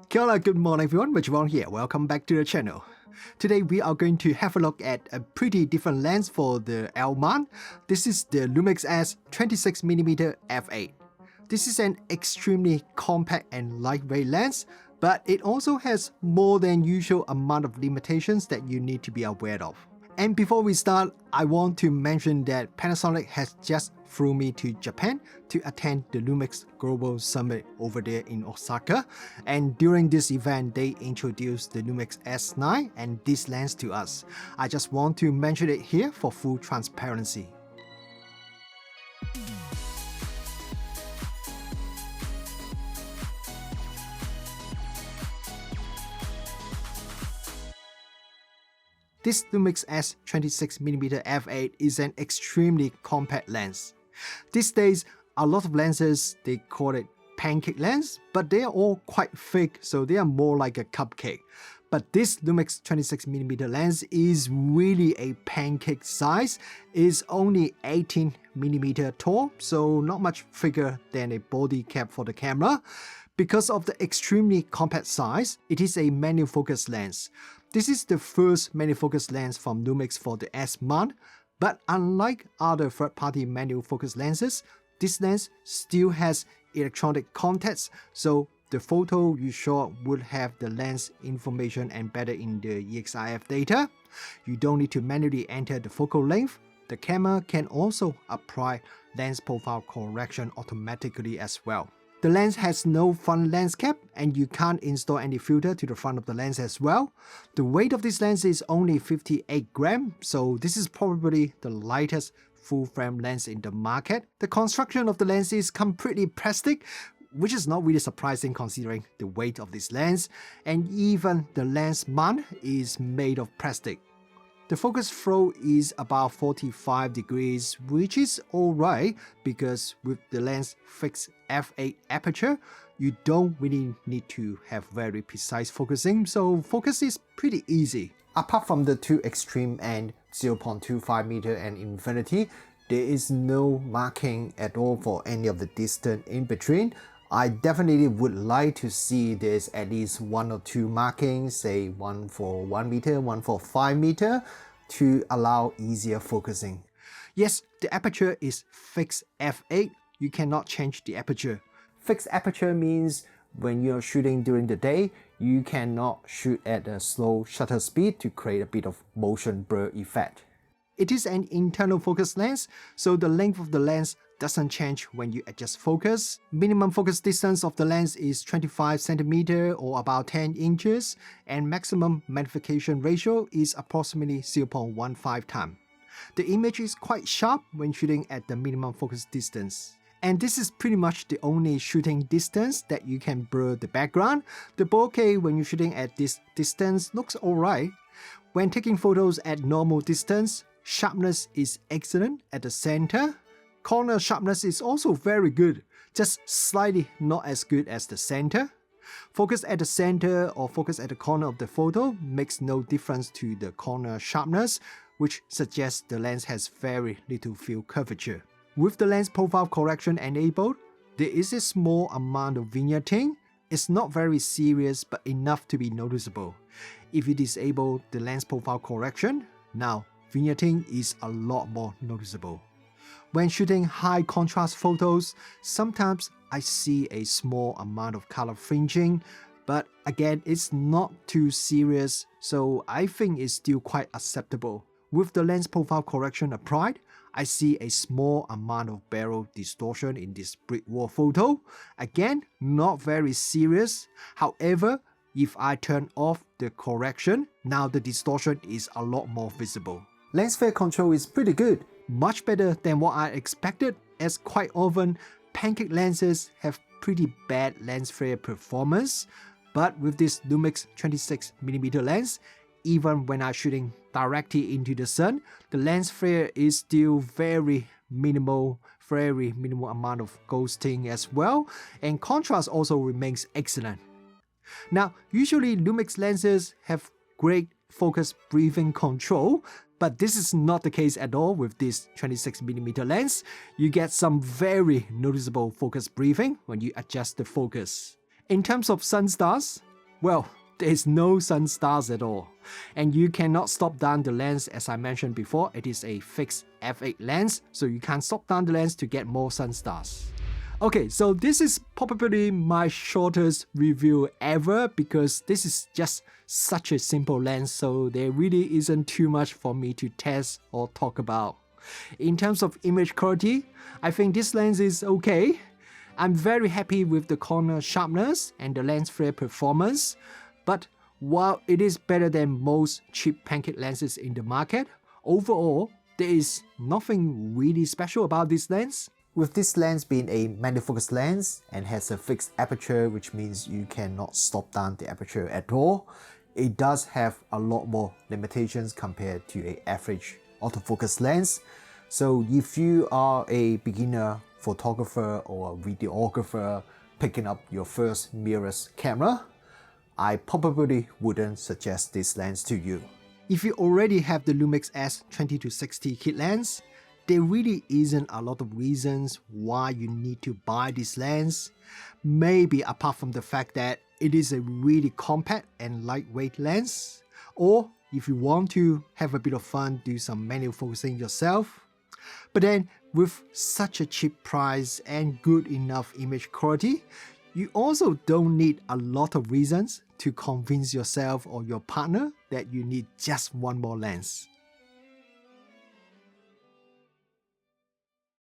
Kia ora, good morning everyone, Richard here. Welcome back to the channel. Today we are going to have a look at a pretty different lens for the L mount. This is the Lumix S 26mm f8. This is an extremely compact and lightweight lens, but it also has more than usual amount of limitations that you need to be aware of. And before we start, I want to mention that Panasonic has just flew me to Japan to attend the Lumix Global Summit over there in Osaka. And during this event, they introduced the Lumix S9 and this lens to us. I just want to mention it here for full transparency. This Lumix S 26mm f8 is an extremely compact lens. These days, a lot of lenses, they call it pancake lens, but they are all quite thick, so they are more like a cupcake. But this Lumix 26mm lens is really a pancake size. It's only 18mm tall, so not much thicker than a body cap for the camera. Because of the extremely compact size, it is a manual focus lens. This is the first manual focus lens from Lumix for the S mount, but unlike other third-party manual focus lenses, this lens still has electronic contacts, so the photo you shot would have the lens information embedded in the EXIF data. You don't need to manually enter the focal length. The camera can also apply lens profile correction automatically as well. The lens has no front lens cap and you can't install any filter to the front of the lens as well. The weight of this lens is only 58 grams, so this is probably the lightest full frame lens in the market. The construction of the lens is completely plastic, which is not really surprising considering the weight of this lens, and even the lens mount is made of plastic. The focus flow is about 45 degrees, which is alright because with the lens fixed f8 aperture, you don't really need to have very precise focusing, so focus is pretty easy. Apart from the two extreme end 0.25 meter and infinity, there is no marking at all for any of the distance in between. I definitely would like to see there's at least one or two markings, say one for 1 meter, one for 5 meter, to allow easier focusing. Yes, the aperture is fixed f8, you cannot change the aperture. Fixed aperture means when you're shooting during the day, you cannot shoot at a slow shutter speed to create a bit of motion blur effect. It is an internal focus lens, so the length of the lens doesn't change when you adjust focus. Minimum focus distance of the lens is 25 cm or about 10 inches, and maximum magnification ratio is approximately 0.15 times. The image is quite sharp when shooting at the minimum focus distance. And this is pretty much the only shooting distance that you can blur the background. The bokeh when you're shooting at this distance looks alright. When taking photos at normal distance, sharpness is excellent at the center. Corner sharpness is also very good, just slightly not as good as the center. Focus at the center or focus at the corner of the photo makes no difference to the corner sharpness, which suggests the lens has very little field curvature. With the lens profile correction enabled, there is a small amount of vignetting. It's not very serious but enough to be noticeable. If you disable the lens profile correction, now vignetting is a lot more noticeable. When shooting high contrast photos, sometimes I see a small amount of color fringing, but again, it's not too serious, so I think it's still quite acceptable. With the lens profile correction applied, I see a small amount of barrel distortion in this brick wall photo. Again, not very serious. However, if I turn off the correction, now the distortion is a lot more visible. Lens flare control is pretty good. Much better than what I expected, as quite often pancake lenses have pretty bad lens flare performance, but with this Lumix 26mm lens, even when I'm shooting directly into the sun, the lens flare is still very minimal amount of ghosting as well, and contrast also remains excellent. Now, usually Lumix lenses have great focus breathing control, but this is not the case at all with this 26mm lens. You get some very noticeable focus breathing when you adjust the focus. In terms of sun stars, well, there is no sun stars at all. And you cannot stop down the lens. As I mentioned before, it is a fixed f8 lens, so you can't stop down the lens to get more sun stars. Okay, so this is probably my shortest review ever because this is just such a simple lens, so there really isn't too much for me to test or talk about. In terms of image quality, I think this lens is okay. I'm very happy with the corner sharpness and the lens flare performance, but while it is better than most cheap pancake lenses in the market, overall, there is nothing really special about this lens. With this lens being a magnifocus lens and has a fixed aperture, which means you cannot stop down the aperture at all, it does have a lot more limitations compared to an average autofocus lens. So if you are a beginner photographer or a videographer picking up your first mirrorless camera, I probably wouldn't suggest this lens to you. If you already have the Lumix S 20-60 kit lens, there really isn't a lot of reasons why you need to buy this lens. Maybe apart from the fact that it is a really compact and lightweight lens, or if you want to have a bit of fun, do some manual focusing yourself. But then with such a cheap price and good enough image quality, you also don't need a lot of reasons to convince yourself or your partner that you need just one more lens.